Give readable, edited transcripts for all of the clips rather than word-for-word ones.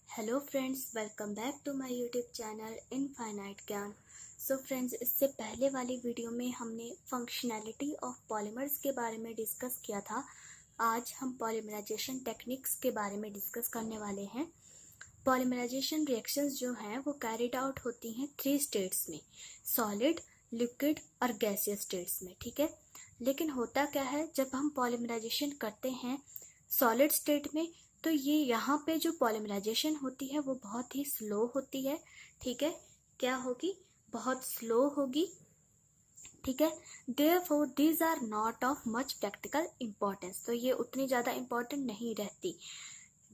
Hello friends, welcome back to my YouTube channel infinite ज्ञान। So friends, इससे पहले वाली वीडियो में हमने फंक्शनैलिटी ऑफ पॉलीमर्स के बारे में डिस्कस किया था। आज हम पॉलीमराइजेशन टेक्निक्स के बारे में डिस्कस करने वाले हैं। पॉलीमराइजेशन रिएक्शंस जो हैं वो कैरिड आउट होती हैं 3 स्टेट्स में, सॉलिड, लिक्विड और गैसियस स्टेट्स में। ठीक है, लेकिन होता क्या है, जब हम पॉलीमराइजेशन करते हैं सॉलिड स्टेट में तो ये यहाँ पे जो पॉलीमराइजेशन होती है वो बहुत ही स्लो होती है। ठीक है, क्या होगी, बहुत स्लो होगी। ठीक है, therefore these are not of much practical importance, तो ये उतनी ज़्यादा इम्पोर्टेंट नहीं रहती।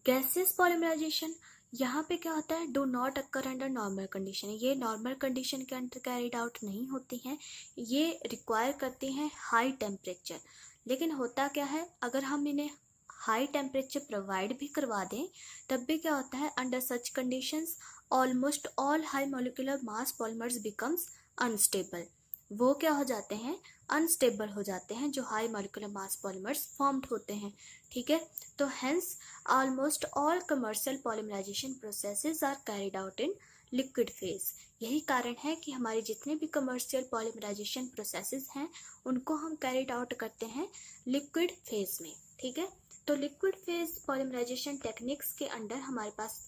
गैसियस पॉलीमराइजेशन यहाँ पे क्या होता है, do not occur under normal condition, ये नॉर्मल कंडीशन के अंडर कैरिड आउट नहीं होती हैं, ये रिक्वायर करती हैं हाई टेम्परेचर। लेकिन होता क्या है, अगर हम इन्हें हाई टेम्परेचर प्रोवाइड भी करवा दें तब भी क्या होता है, under such conditions almost all high molecular mass polymers becomes unstable. वो क्या हो जाते हैं, अनस्टेबल हो जाते हैं जो high molecular mass polymers formed होते हैं। ठीक है, तो hence almost all commercial polymerisation processes are carried out in liquid phase. यही कारण है कि हमारे जितने भी कमर्शियल पॉलीमराइजेशन प्रोसेसेस हैं उनको हम कैरिड आउट करते हैं लिक्विड फेज में। ठीक है, तो लिक्विड फेज पॉलीमराइजेशन टेक्निक्स के अंडर हमारे पास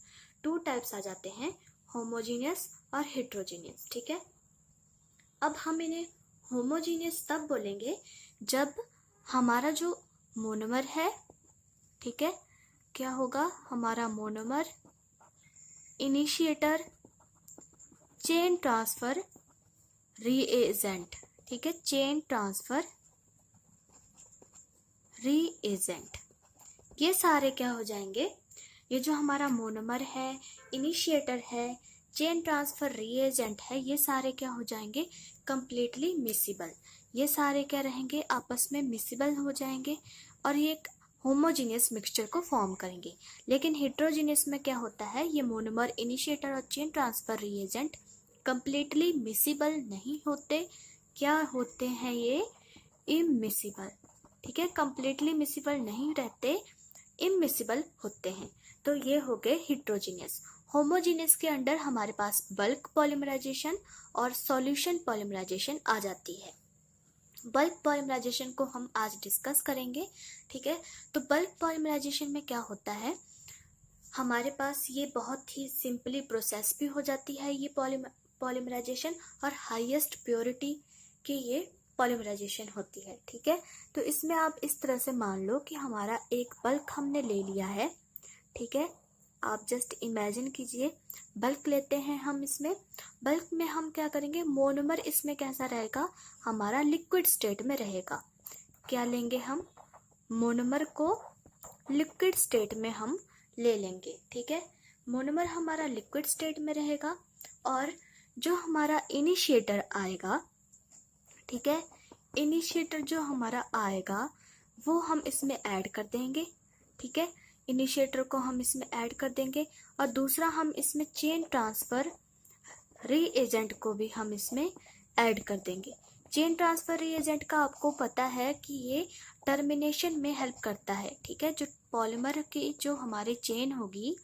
2 टाइप्स आ जाते हैं, होमोजीनियस और हेट्रोजीनियस। ठीक है, अब हम इन्हें होमोजीनियस तब बोलेंगे जब हमारा जो मोनोमर है, ठीक है, क्या होगा, हमारा monomer initiator chain transfer reagent, ठीक है, चेन ट्रांसफर रीएजेंट, ये सारे क्या हो जाएंगे, ये जो हमारा मोनोमर है, इनिशिएटर है, चेन ट्रांसफर रीएजेंट है, ये सारे क्या हो जाएंगे, कंप्लीटली मिसिबल। ये सारे क्या रहेंगे, आपस में मिसिबल हो जाएंगे और ये एक होमोजीनियस मिक्सचर को फॉर्म करेंगे। लेकिन हेट्रोजीनियस में क्या होता है, ये मोनोमर, इनिशिएटर और chain transfer reagent completely miscible नहीं होते, क्या होते हैं ये, इमिसिबल। ठीक है, कंप्लीटली मिसिबल नहीं रहते, इमिसिबल होते हैं। तो ये हो गए हेट्रोजीनियस। होमोजीनियस के अंडर हमारे पास बल्क पॉलीमराइजेशन और सॉल्यूशन पॉलीमराइजेशन आ जाती है। बल्क पॉलीमराइजेशन को हम आज डिस्कस करेंगे। ठीक है, तो बल्क पॉलीमराइजेशन में क्या होता है, हमारे पास ये बहुत ही सिंपली प्रोसेस भी हो जाती है ये पॉलीमराइजेशन, और हाईएस्ट प्योरिटी की ये पॉलीमराइजेशन होती है। ठीक है, तो इसमें आप इस तरह से मान लो कि हमारा एक बल्क हमने ले लिया है। ठीक है, आप जस्ट इमेजिन कीजिए, बल्क लेते हैं हम। इसमें बल्क में हम क्या करेंगे, मोनोमर इसमें कैसा रहेगा, हमारा लिक्विड स्टेट में रहेगा। क्या लेंगे हम, मोनोमर को लिक्विड स्टेट में हम ले लेंगे। ठीक है, मोनोमर हमारा लिक्विड स्टेट में रहेगा और जो हमारा इनिशिएटर आएगा, ठीक है, इनिशिएटर जो हमारा आएगा वो हम इसमें ऐड कर देंगे। ठीक है, इनिशिएटर को हम इसमें ऐड कर देंगे और दूसरा हम इसमें चेन ट्रांसफर रीएजेंट को भी हम इसमें ऐड कर देंगे। चेन ट्रांसफर रीएजेंट का आपको पता है कि ये टर्मिनेशन में हेल्प करता है। ठीक है, जो पॉलीमर की जो हमारी चेन होगी,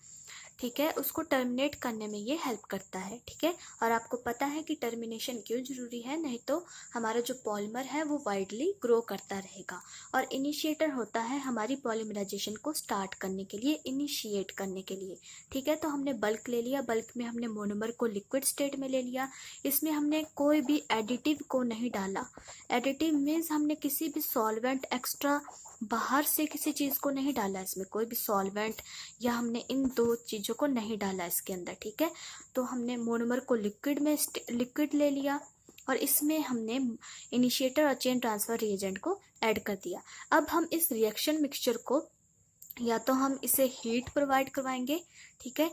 ठीक है, उसको टर्मिनेट करने में ये हेल्प करता है। ठीक है, और आपको पता है कि टर्मिनेशन क्यों जरूरी है, नहीं तो हमारा जो पॉलीमर है वो वाइडली ग्रो करता रहेगा। और इनिशिएटर होता है हमारी पॉलीमराइजेशन को स्टार्ट करने के लिए, इनिशिएट करने के लिए। ठीक है, तो हमने बल्क ले लिया, बल्क में हमने मोनोमर को लिक्विड स्टेट में ले लिया, इसमें हमने कोई भी एडिटिव को नहीं डाला। एडिटिव मीन्स हमने किसी भी सॉल्वेंट एक्स्ट्रा बाहर से किसी चीज़ को नहीं डाला, इसमें कोई भी सॉल्वेंट या हमने इन 2 चीज़ों को नहीं डाला इसके अंदर। ठीक है, तो हमने मोनोमर को लिक्विड ले लिया और इसमें हमने इनिशिएटर और चेन ट्रांसफर रिएजेंट को ऐड कर दिया। अब हम इस रिएक्शन मिक्सचर को या तो हम इसे हीट प्रोवाइड करवाएंगे, ठीक है,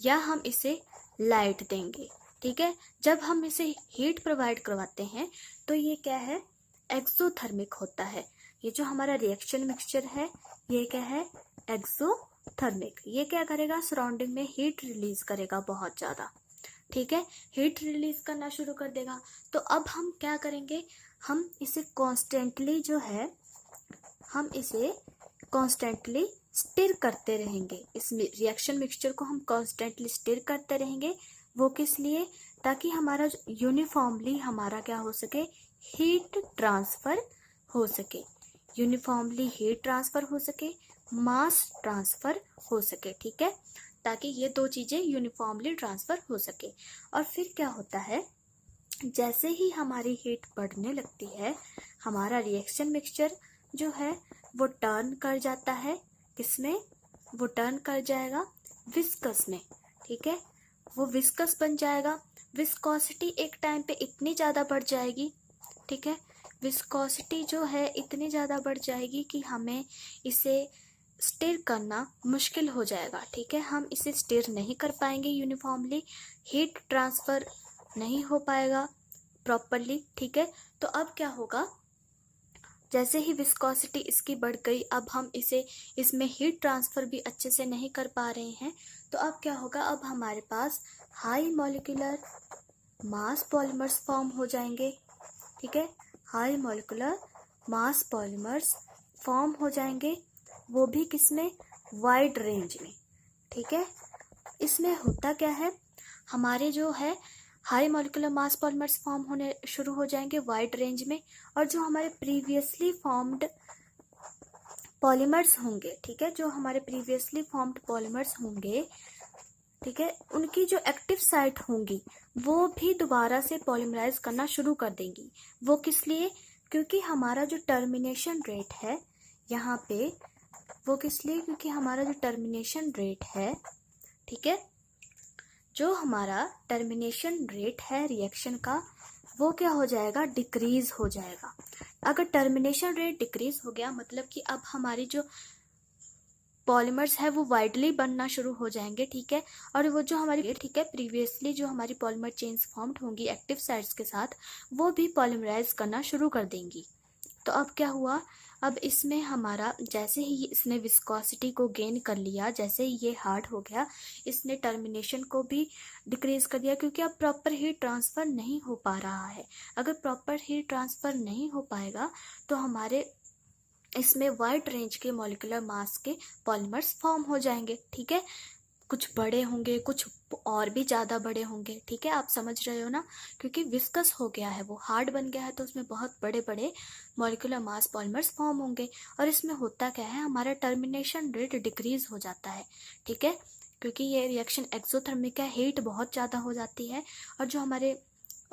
या हम इसे लाइट देंगे। ठीक है, जब हम इसे हीट प्रोवाइड करवाते हैं तो ये क्या है, एक्सोथर्मिक होता है। ये जो हमारा रिएक्शन मिक्सचर है ये क्या है, एक्सोथर्मिक। ये क्या करेगा, सराउंडिंग में हीट रिलीज करेगा बहुत ज़्यादा। ठीक है, हीट रिलीज करना शुरू कर देगा। तो अब हम क्या करेंगे, हम इसे कॉन्स्टेंटली जो है, हम इसे कॉन्स्टेंटली स्टिर करते रहेंगे, इस रिएक्शन मिक्सचर को हम कॉन्स्टेंटली स्टिर करते रहेंगे। वो किस लिए? ताकि हमारा यूनिफॉर्मली हमारा क्या हो सके, हीट ट्रांसफर हो सके, यूनिफॉर्मली हीट ट्रांसफर हो सके, मास ट्रांसफर हो सके, ठीक है, ताकि ये दो चीजें यूनिफॉर्मली ट्रांसफर हो सके। और फिर क्या होता है, जैसे ही हमारी हीट बढ़ने लगती है, हमारा रिएक्शन मिक्सचर जो है वो टर्न कर जाता है, किसमें? वो टर्न कर जाएगा विस्कस में, ठीक है, वो विस्कस बन जाएगा। विस्कोसिटी एक टाइम पे इतनी ज़्यादा बढ़ जाएगी, ठीक है, विस्कोसिटी जो है इतनी ज़्यादा बढ़ जाएगी कि हमें इसे स्टिर करना मुश्किल हो जाएगा, ठीक है, हम इसे स्टिर नहीं कर पाएंगे यूनिफॉर्मली, हीट ट्रांसफ़र नहीं हो पाएगा प्रॉपरली, ठीक है। तो अब क्या होगा, जैसे ही विस्कोसिटी इसकी बढ़ गई, अब हम इसमें हीट ट्रांसफ़र भी अच्छे से नहीं कर पा रहे हैं, तो अब क्या होगा, अब हमारे पास high molecular mass polymers form हो जाएंगे, ठीक है, high molecular mass polymers form हो जाएंगे, वो भी किसमें? वाइड रेंज में, ठीक है। इसमें होता क्या है, हमारे जो है high molecular mass polymers form होने शुरू हो जाएंगे वाइड रेंज में, और जो हमारे प्रीवियसली फॉर्म्ड पॉलीमर्स होंगे, ठीक है, जो हमारे प्रीवियसली फॉर्म्ड पॉलीमर्स होंगे, ठीक है, उनकी जो एक्टिव साइट होंगी वो भी दोबारा से पॉलीमराइज करना शुरू कर देंगी। वो किस लिए? क्योंकि हमारा जो टर्मिनेशन रेट है यहाँ पे, वो किस लिए? क्योंकि हमारा जो टर्मिनेशन रेट है, ठीक है, जो हमारा टर्मिनेशन रेट है रिएक्शन का, वो क्या हो जाएगा? डिक्रीज हो जाएगा। अगर टर्मिनेशन रेट डिक्रीज हो गया, मतलब कि अब हमारी जो पॉलीमर्स है वो वाइडली बनना शुरू हो जाएंगे, ठीक है, और वो जो हमारी, ठीक है, प्रीवियसली जो हमारी पॉलीमर चेन्स फॉर्म्ड होंगी एक्टिव साइट्स के साथ, वो भी पॉलीमराइज करना शुरू कर देंगी। तो अब क्या हुआ, अब इसमें हमारा जैसे ही इसने विस्कोसिटी को गेन कर लिया, जैसे ही ये हार्ड हो गया, इसने टर्मिनेशन को भी डिक्रीज कर दिया, क्योंकि अब प्रॉपर हीट ट्रांसफ़र नहीं हो पा रहा है। अगर प्रॉपर हीट ट्रांसफ़र नहीं हो पाएगा तो हमारे इसमें वाइड रेंज के मॉलिक्यूलर मास के पॉलीमर्स फॉर्म हो जाएंगे, ठीक है, कुछ बड़े होंगे, कुछ और भी ज़्यादा बड़े होंगे, ठीक है, आप समझ रहे हो ना, क्योंकि विस्कस हो गया है, वो हार्ड बन गया है, तो उसमें बहुत बड़े बड़े मॉलिक्यूलर मास पॉलीमर्स फॉर्म होंगे। और इसमें होता क्या है, हमारा टर्मिनेशन रेट डिक्रीज हो जाता है, ठीक है, क्योंकि ये रिएक्शन एक्सोथर्मिक है, हीट बहुत ज़्यादा हो जाती है, और जो हमारे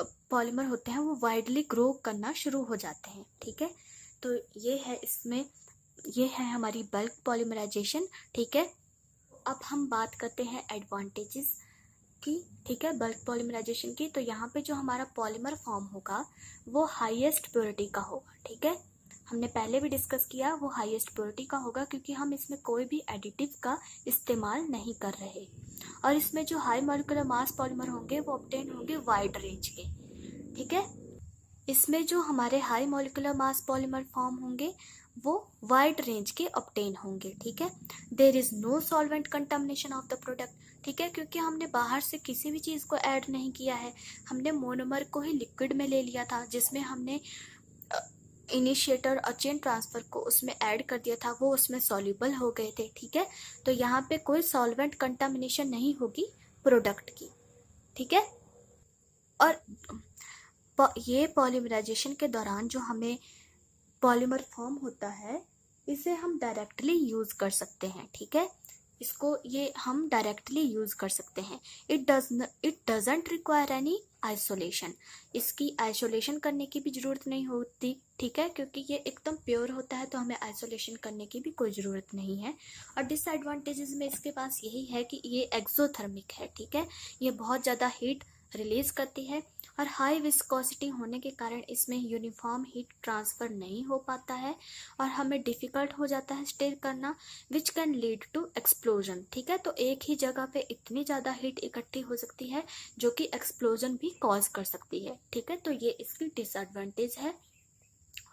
पॉलीमर होते हैं वो वाइडली ग्रो करना शुरू हो जाते हैं, ठीक है। तो ये है इसमें, ये है हमारी बल्क पॉलीमराइजेशन, ठीक है। अब हम बात करते हैं एडवांटेजेस की, ठीक है, बल्क पॉलीमराइजेशन की। तो यहाँ पे जो हमारा पॉलीमर फॉर्म होगा वो हाईएस्ट प्योरिटी का होगा, ठीक है, हमने पहले भी डिस्कस किया, वो हाईएस्ट प्योरिटी का होगा, क्योंकि हम इसमें कोई भी एडिटिव का इस्तेमाल नहीं कर रहे, और इसमें जो हाई मॉलिक्यूलर मास पॉलीमर होंगे वो ऑब्टेन होंगे वाइड रेंज के, ठीक है। इसमें जो हमारे high molecular mass polymer form होंगे वो वाइड रेंज के ऑब्टेन होंगे, ठीक है। There is no solvent contamination of the product, ठीक है, क्योंकि हमने बाहर से किसी भी चीज़ को ऐड नहीं किया है, हमने मोनोमर को ही लिक्विड में ले लिया था, जिसमें हमने इनिशिएटर और चेन ट्रांसफर को उसमें ऐड कर दिया था, वो उसमें सॉल्यूबल हो गए थे, ठीक है। तो यहाँ पे कोई सॉल्वेंट कंटामिनेशन नहीं होगी प्रोडक्ट की, ठीक है। और ये पॉलीमराइजेशन के दौरान जो हमें पॉलीमर फॉर्म होता है, इसे हम डायरेक्टली यूज़ कर सकते हैं, ठीक है, इसको ये हम डायरेक्टली यूज़ कर सकते हैं। It doesn't require any isolation, इसकी आइसोलेशन करने की भी ज़रूरत नहीं होती, ठीक है, क्योंकि ये एकदम प्योर होता है, तो हमें आइसोलेशन करने की भी कोई ज़रूरत नहीं है। और डिसएडवांटेजेस में इसके पास यही है कि ये एक्सोथर्मिक है, ठीक है, ये बहुत ज़्यादा हीट रिलीज करती है, और हाई विस्कोसिटी होने के कारण इसमें यूनिफॉर्म हीट ट्रांसफ़र नहीं हो पाता है, और हमें डिफ़िकल्ट हो जाता है स्टिर करना, which can lead to explosion, ठीक है। तो एक ही जगह पे इतनी ज़्यादा हीट इकट्ठी हो सकती है जो कि एक्सप्लोजन भी कॉज कर सकती है, ठीक है, तो ये इसकी डिसएडवांटेज है।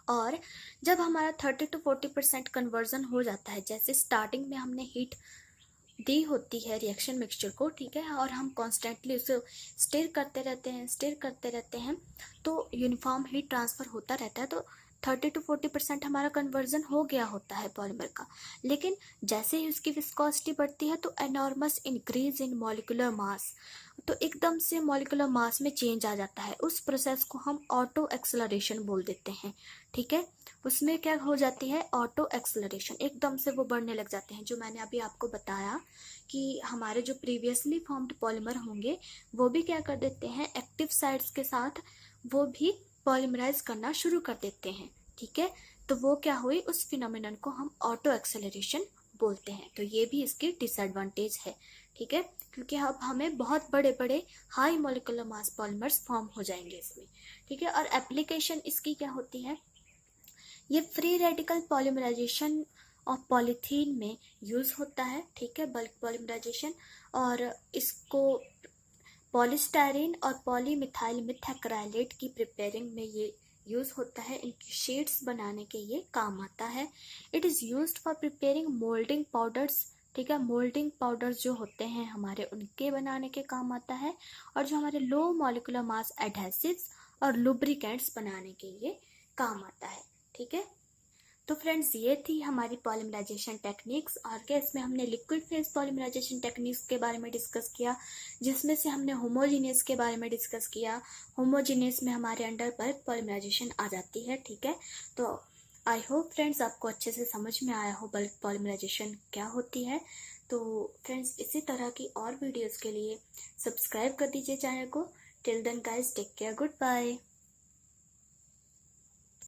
और जब हमारा 30 to 40% कन्वर्जन हो जाता है, जैसे स्टार्टिंग में हमने हीट दी होती है रिएक्शन मिक्सचर को, ठीक है, और हम कॉन्स्टेंटली उसे स्टिर करते रहते हैं, तो यूनिफॉर्म हीट ट्रांसफ़र होता रहता है, तो 30-40% हमारा कन्वर्जन हो गया होता है पॉलीमर का, लेकिन जैसे ही उसकी विस्कोसिटी बढ़ती है तो enormous increase in molecular mass, तो एकदम से मॉलिक्यूलर मास में चेंज आ जाता है। उस प्रोसेस को हम ऑटो एक्सेलरेशन बोल देते हैं, ठीक है। उसमें क्या हो जाती है, ऑटो एक्सेलरेशन, एकदम से वो बढ़ने लग जाते हैं। जो मैंने अभी आपको बताया कि हमारे जो प्रीवियसली फॉर्म्ड पॉलीमर होंगे वो भी क्या कर देते हैं, एक्टिव साइट्स के साथ वो भी पॉलीमराइज करना शुरू कर देते हैं, ठीक है। तो वो क्या हुई, उस फिनोमिनन को हम ऑटो एक्सेलरेशन बोलते हैं। तो ये भी इसकी डिसएडवांटेज है, ठीक है, क्योंकि अब हमें बहुत बड़े बड़े high molecular mass polymers form हो जाएंगे इसमें, ठीक है। और एप्लीकेशन इसकी क्या होती है, ये फ्री रेडिकल पॉलीमराइजेशन और पॉलीथीन में यूज होता है, ठीक है, बल्क पॉलीमराइजेशन। और इसको पॉलीस्टाइरीन और पॉलीमिथाइल मिथाक्राइलेट की प्रिपेयरिंग में ये यूज होता है, इनकी शीट्स बनाने के ये काम आता है। It is used for preparing moulding powders, ठीक है, मोल्डिंग पाउडर्स जो होते हैं हमारे, उनके बनाने के काम आता है। और जो हमारे लो मॉलिक्यूलर मास एडहेसिव्स और लुब्रिकेंट्स बनाने के लिए काम आता है, ठीक है। तो फ्रेंड्स, ये थी हमारी पॉलीमराइजेशन टेक्निक्स। और क्या, इसमें हमने लिक्विड फेज पॉलीमराइजेशन टेक्निक्स के बारे में डिस्कस किया, जिसमें से हमने होमोजीनियस के बारे में डिस्कस किया। होमोजीनियस में हमारे अंडर बल्क पॉलीमराइजेशन आ जाती है, ठीक है। तो आई होप फ्रेंड्स आपको अच्छे से समझ में आया हो बल्क पॉलीमराइजेशन क्या होती है। तो फ्रेंड्स, इसी तरह की और वीडियोज़ के लिए सब्सक्राइब कर दीजिए चैनल को। Till then guys, take care, good bye.